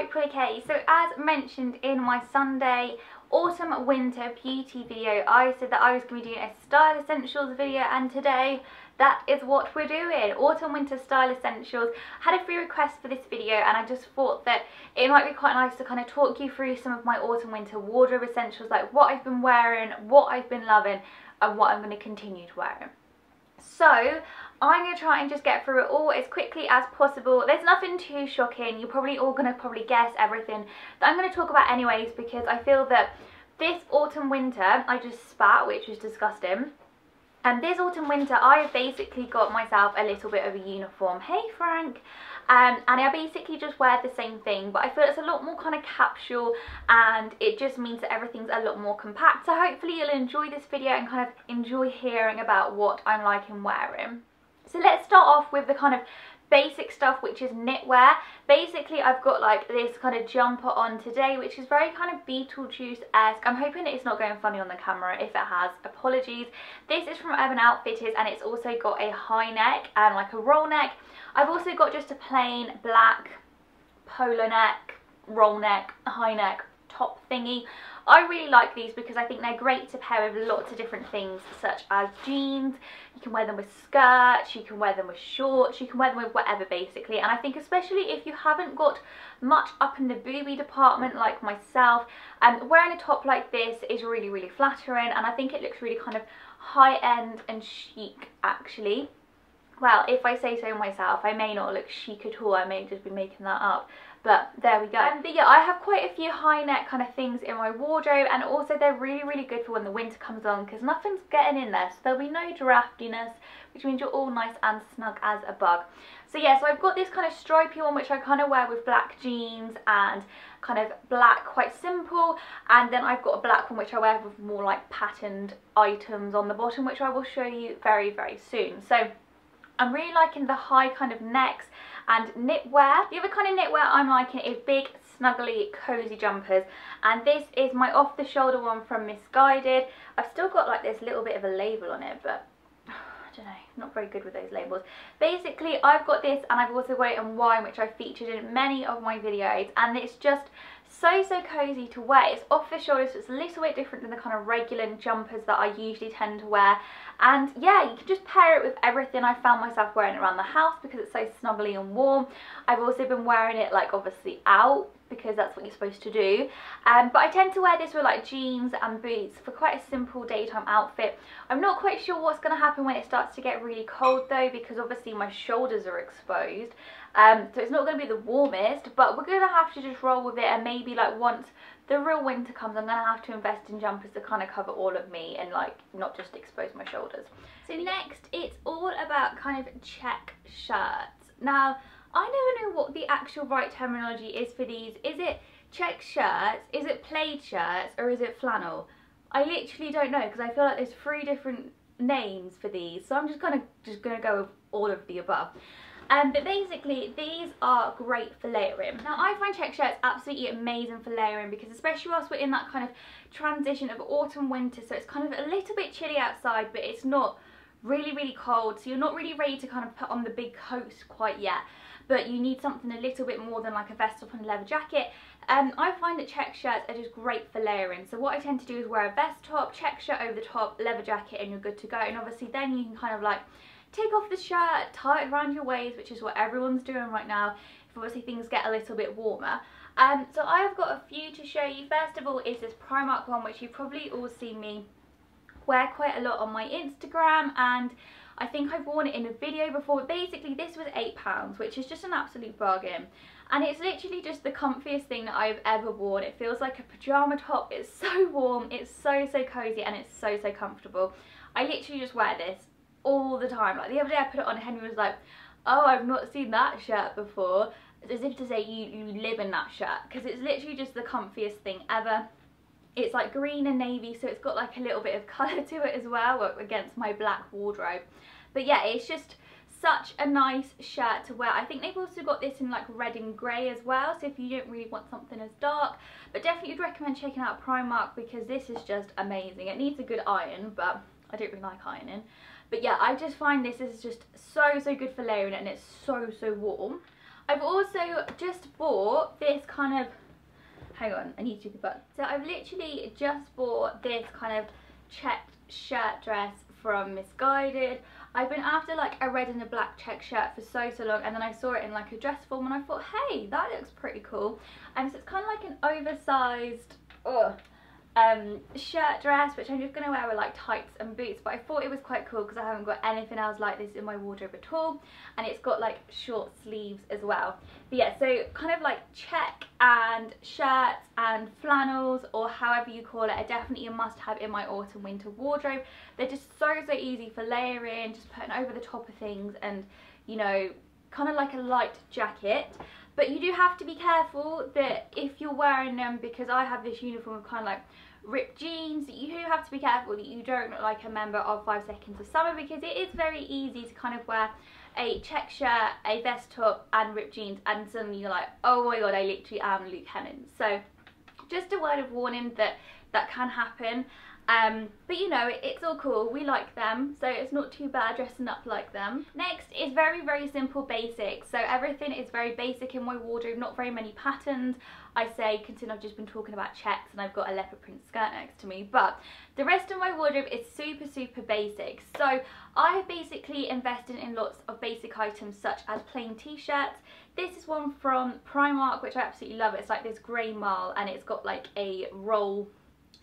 hope you're okay. So as mentioned in my Sunday autumn winter beauty video, I said that I was going to be doing a style essentials video, and today that is what we're doing. Autumn winter style essentials. I had a few requests for this video and I just thought that it might be quite nice to kind of talk you through some of my autumn winter wardrobe essentials, like what I've been wearing, what I've been loving and what I'm going to continue to wear. So I'm going to try and just get through it all as quickly as possible. There's nothing too shocking. You're probably all going to guess everything that I'm going to talk about anyways, because I feel that this autumn winter, I just spat, which was disgusting. And this autumn winter I have basically got myself a little bit of a uniform. Hey Frank! And I basically just wear the same thing, but I feel it's a lot more kind of capsule and it just means that everything's a lot more compact. So hopefully you'll enjoy this video and kind of enjoy hearing about what I'm liking wearing. So let's start off with the kind of basic stuff, which is knitwear. Basically I've got like this kind of jumper on today, which is very kind of Beetlejuice-esque. I'm hoping it's not going funny on the camera. If it has, apologies. This is from Urban Outfitters and it's also got a high neck and like a roll neck. I've also got just a plain black polo neck, roll neck, high neck top thingy. I really like these because I think they're great to pair with lots of different things, such as jeans. You can wear them with skirts, you can wear them with shorts, you can wear them with whatever basically. And I think especially if you haven't got much up in the booby department like myself, wearing a top like this is really, really flattering, and I think it looks really kind of high-end and chic actually. Well, if I say so myself, I may not look chic at all, I may just be making that up. But there we go. But yeah, I have quite a few high neck kind of things in my wardrobe, and also they're really, really good for when the winter comes on because nothing's getting in there. So there'll be no draftiness, which means you're all nice and snug as a bug. So yeah, so I've got this kind of stripy one, which I kind of wear with black jeans and kind of black, quite simple. And then I've got a black one, which I wear with more like patterned items on the bottom, which I will show you very, very soon. So I'm really liking the high kind of necks and knitwear. The other kind of knitwear I'm liking is big, snuggly, cozy jumpers. And this is my off-the-shoulder one from Missguided. I've still got like this little bit of a label on it, but I don't know, not very good with those labels. Basically, I've got this and I've also got it in wine, which I've featured in many of my videos. And it's just so cozy to wear. It's off the shoulder, so it's a little bit different than the kind of regular jumpers that I usually tend to wear. And yeah, you can just pair it with everything. I found myself wearing it around the house because it's so snuggly and warm. I've also been wearing it like obviously out because that's what you're supposed to do. But I tend to wear this with like jeans and boots for quite a simple daytime outfit. I'm not quite sure what's going to happen when it starts to get really cold though, because obviously my shoulders are exposed. So it's not going to be the warmest, but we're going to have to just roll with it, and maybe like once the real winter comes I'm going to have to invest in jumpers to kind of cover all of me and like not just expose my shoulders. So next, it's all about kind of check shirts. Now I never know what the actual right terminology is for these. Is it check shirts, is it plaid shirts, or is it flannel? I literally don't know because I feel like there's 3 different names for these, so I'm just gonna go with all of the above. But basically these are great for layering. Now I find check shirts absolutely amazing for layering because especially whilst we're in that kind of transition of autumn winter, so it's kind of a little bit chilly outside but it's not really, really cold, so you're not really ready to kind of put on the big coat quite yet, but you need something a little bit more than like a vest top and a leather jacket. I find that check shirts are just great for layering. So what I tend to do is wear a vest top, check shirt over the top, leather jacket, and you're good to go. And obviously then you can kind of like take off the shirt, tie it around your waist, which is what everyone's doing right now if obviously things get a little bit warmer. So I have got a few to show you. First of all is this Primark one, which you've probably all seen me wear quite a lot on my Instagram, and I think I've worn it in a video before. But basically this was £8, which is just an absolute bargain, and it's literally just the comfiest thing that I've ever worn. It feels like a pyjama top. It's so warm, it's so cozy, and it's so comfortable. I literally just wear this all the time. Like the other day I put it on and Henry was like, oh, I've not seen that shirt before, as if to say you live in that shirt, because it's literally just the comfiest thing ever. It's like green and navy, so it's got like a little bit of colour to it as well against my black wardrobe. But yeah, it's just such a nice shirt to wear. I think they've also got this in like red and grey as well, so if you don't really want something as dark, but definitely would recommend checking out Primark because this is just amazing. It needs a good iron, but I don't really like ironing. But yeah, I just find this is just so good for layering, and it's so warm. I've also just bought this kind of, hang on, I need to do the button. So I've literally just bought this kind of checked shirt dress from Nighshade. I've been after like a red and a black check shirt for so long, and then I saw it in like a dress form and I thought, hey, that looks pretty cool. And so it's kind of like an oversized shirt dress, which I'm just going to wear with like tights and boots, but I thought it was quite cool because I haven't got anything else like this in my wardrobe at all, and it's got like short sleeves as well. But yeah, so kind of like check and shirts and flannels, or however you call it, are definitely a must have in my autumn winter wardrobe. They're just so easy for layering, just putting over the top of things, and you know, kind of like a light jacket. But you do have to be careful that if you're wearing them, because I have this uniform of kind of like ripped jeans, you do have to be careful that you don't look like a member of 5 Seconds of Summer, because it is very easy to kind of wear a check shirt, a vest top and ripped jeans, and suddenly you're like, oh my god, I literally am Luke Hennon. So just a word of warning that that can happen. But you know, it's all cool, we like them, so it's not too bad dressing up like them. Next is very simple basics. So everything is very basic in my wardrobe, not very many patterns, I say, considering I've just been talking about checks and I've got a leopard print skirt next to me. But the rest of my wardrobe is super basic. So I have basically invested in lots of basic items such as plain t-shirts. This is one from Primark, which I absolutely love. It's like this grey marl and it's got like a roll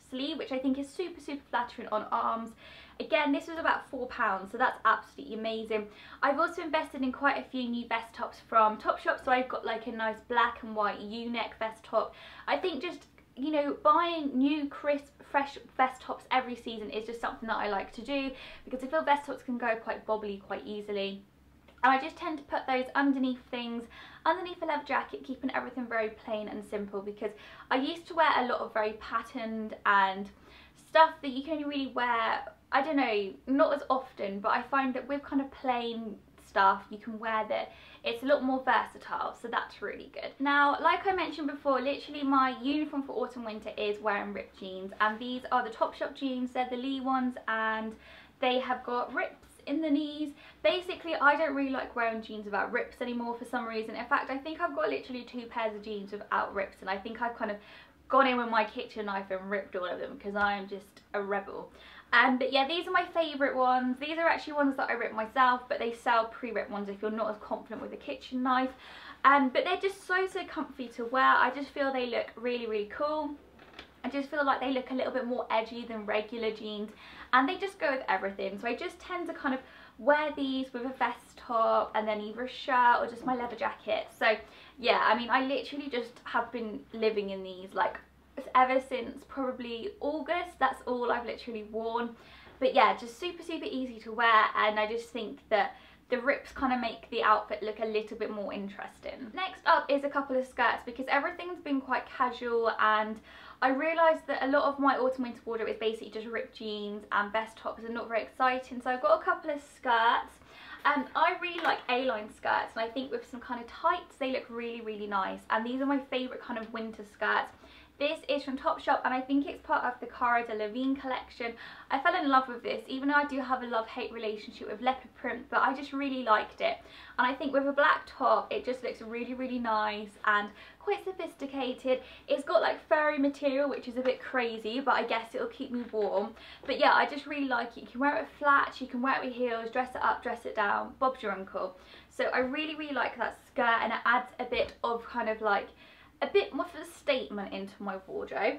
sleeve, which I think is super flattering on arms. Again, this was about £4, so that's absolutely amazing. I've also invested in quite a few new vest tops from Topshop, so I've got like a nice black and white U-neck vest top. I think just, you know, buying new crisp fresh vest tops every season is just something that I like to do, because I feel vest tops can go quite bobbly quite easily. And I just tend to put those underneath things, underneath a leather jacket, keeping everything very plain and simple, because I used to wear a lot of very patterned and stuff that you can only really wear, I don't know, not as often, but I find that with kind of plain stuff you can wear that it's a lot more versatile, so that's really good. Now, like I mentioned before, literally my uniform for autumn winter is wearing ripped jeans, and these are the Topshop jeans. They're the Lee ones and they have got rips in the knees. Basically, I don't really like wearing jeans without rips anymore for some reason. In fact, I think I've got literally 2 pairs of jeans without rips, and I think I've kind of gone in with my kitchen knife and ripped all of them because I am just a rebel. But yeah, these are my favourite ones. These are actually ones that I ripped myself, but they sell pre-ripped ones if you're not as confident with a kitchen knife. But they're just so comfy to wear. I just feel they look really cool. I just feel like they look a little bit more edgy than regular jeans, and they just go with everything. So I just tend to kind of wear these with a vest top and then either a shirt or just my leather jacket. So yeah, I mean, I literally just have been living in these like ever since probably August. That's all I've literally worn. But yeah, just super easy to wear, and I just think that the rips kind of make the outfit look a little bit more interesting. Next up is a couple of skirts, because everything's been quite casual, and I realised that a lot of my autumn winter wardrobe is basically just ripped jeans and vest tops and not very exciting. So I've got a couple of skirts, and I really like A-line skirts, and I think with some kind of tights they look really nice, and these are my favourite kind of winter skirts. This is from Topshop, and I think it's part of the Cara Delevingne collection. I fell in love with this, even though I do have a love-hate relationship with leopard print, but I just really liked it. And I think with a black top, it just looks really nice and quite sophisticated. It's got like furry material, which is a bit crazy, but I guess it'll keep me warm. But yeah, I just really like it. You can wear it flat, you can wear it with heels, dress it up, dress it down, Bob's your uncle. So I really like that skirt, and it adds a bit of kind of like a bit more of a statement into my wardrobe.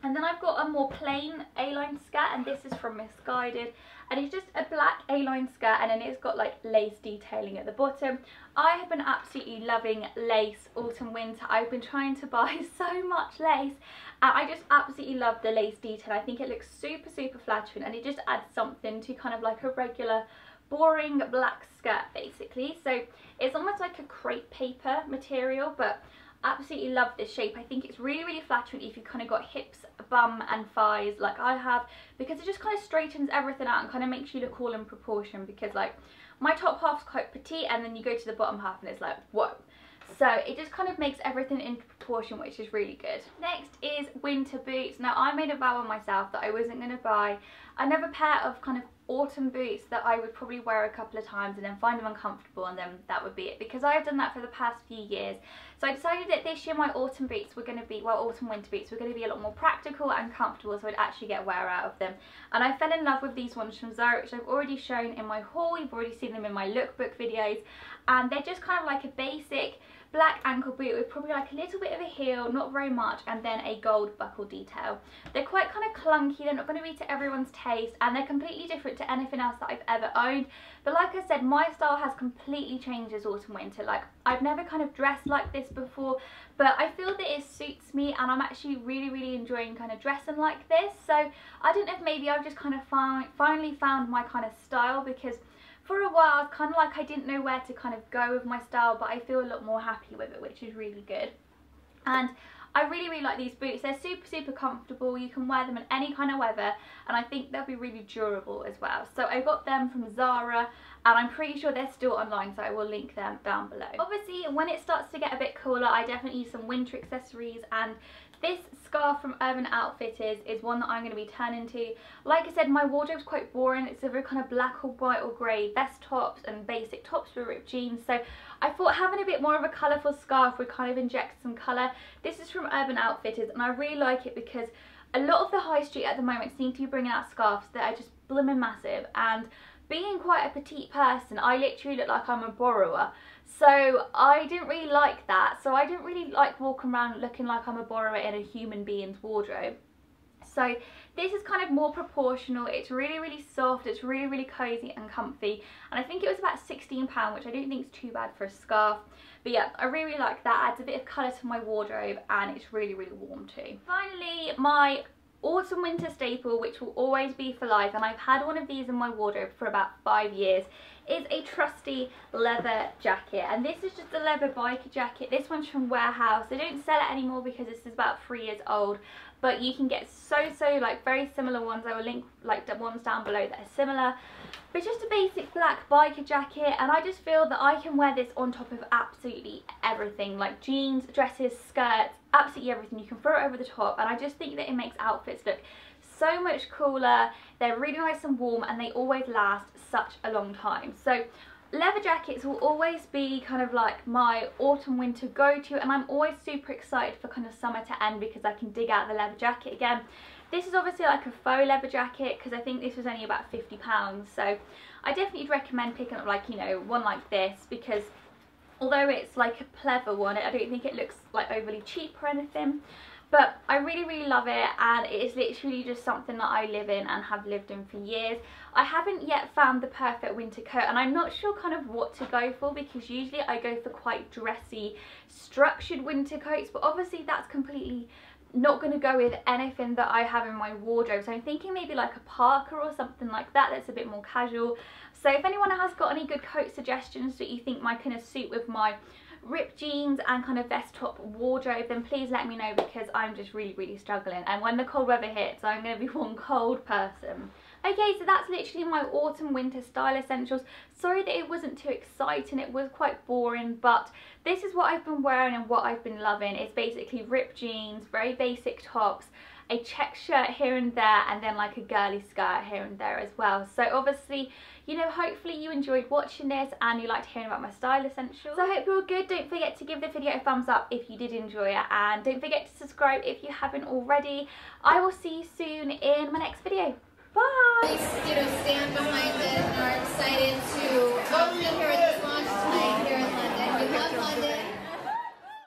And then I've got a more plain A-line skirt, and this is from Nighshade, and it's just a black A-line skirt, and then it's got like lace detailing at the bottom. I have been absolutely loving lace autumn winter. I've been trying to buy so much lace, and I just absolutely love the lace detail. I think it looks super flattering, and it just adds something to kind of like a regular boring black skirt basically. So it's almost like a crepe paper material, but absolutely love this shape. I think it's really flattering if you've kind of got hips, bum and thighs like I have, because it just kind of straightens everything out and kind of makes you look all in proportion, because like my top half's quite petite and then you go to the bottom half and it's like whoa. So it just kind of makes everything in proportion, which is really good. Next is winter boots. Now I made a vow on myself that I wasn't going to buy another pair of kind of autumn boots that I would probably wear a couple of times and then find them uncomfortable, and then that would be it, because I've done that for the past few years. So I decided that this year my autumn boots were going to be, well, autumn winter boots were going to be a lot more practical and comfortable, so I'd actually get wear out of them. And I fell in love with these ones from Zara, which I've already shown in my haul. You've already seen them in my lookbook videos, and they're just kind of like a basic black ankle boot with probably like a little bit of a heel, not very much, and then a gold buckle detail. They're quite kind of clunky, they're not going to be to everyone's taste, and they're completely different to anything else that I've ever owned. But like I said, my style has completely changed this autumn winter. Like, I've never kind of dressed like this before, but I feel that it suits me, and I'm actually really enjoying kind of dressing like this. So I don't know if maybe I've just kind of finally found my kind of style, because for a while I was kind of like I didn't know where to kind of go with my style, but I feel a lot more happy with it, which is really good. And I really like these boots. They're super comfortable. You can wear them in any kind of weather, and I think they'll be really durable as well. So I got them from Zara, and I'm pretty sure they're still online, so I will link them down below. Obviously, when it starts to get a bit cooler, I definitely use some winter accessories, and this scarf from Urban Outfitters is one that I'm going to be turning to. Like I said, my wardrobe's quite boring. It's either kind of black or white or grey vest tops and basic tops with ripped jeans. So I thought having a bit more of a colourful scarf would kind of inject some colour. This is from Urban Outfitters, and I really like it because a lot of the high street at the moment seem to be bringing out scarves that are just blooming massive, and being quite a petite person, I literally look like I'm a borrower. So I didn't really like that. So I didn't really like walking around looking like I'm a borrower in a human being's wardrobe. So this is kind of more proportional. It's really soft. It's really cozy and comfy. And I think it was about £16, which I don't think is too bad for a scarf. But yeah, I really like that. Adds a bit of colour to my wardrobe, and it's really warm too. Finally, my autumn winter staple, which will always be for life, and I've had one of these in my wardrobe for about 5 years, is a trusty leather jacket. And this is just a leather biker jacket. This one's from Warehouse. They don't sell it anymore because this is about 3 years old, but you can get so like very similar ones. I will link like the ones down below that are similar. But just a basic black biker jacket, and I just feel that I can wear this on top of absolutely everything, like jeans, dresses, skirts, absolutely everything. You can throw it over the top, and I just think that it makes outfits look so much cooler. They're really nice and warm, and they always last such a long time. So leather jackets will always be kind of like my autumn winter go-to, and I'm always super excited for kind of summer to end because I can dig out the leather jacket again. This is obviously like a faux leather jacket because I think this was only about £50, so I definitely recommend picking up, like, you know, one like this, because although it's like a pleather one, I don't think it looks like overly cheap or anything. But I really love it, and it is literally just something that I live in and have lived in for years. I haven't yet found the perfect winter coat, and I'm not sure kind of what to go for, because usually I go for quite dressy, structured winter coats, but obviously that's completely not going to go with anything that I have in my wardrobe. So I'm thinking maybe like a parka or something like that that's a bit more casual. So if anyone has got any good coat suggestions that you think might kind of suit with my ripped jeans and kind of vest top wardrobe, then please let me know, because I'm just really struggling, and when the cold weather hits, I'm going to be one cold person. Okay, so that's literally my autumn winter style essentials. Sorry that it wasn't too exciting, it was quite boring, but this is what I've been wearing and what I've been loving. It's basically ripped jeans, very basic tops, a check shirt here and there, and then like a girly skirt here and there as well. So obviously, you know, hopefully you enjoyed watching this and you liked hearing about my style essentials. So I hope you're all good. Don't forget to give the video a thumbs up if you did enjoy it, and don't forget to subscribe if you haven't already. I will see you soon in my next video. Bye! Stand behind it and are excited to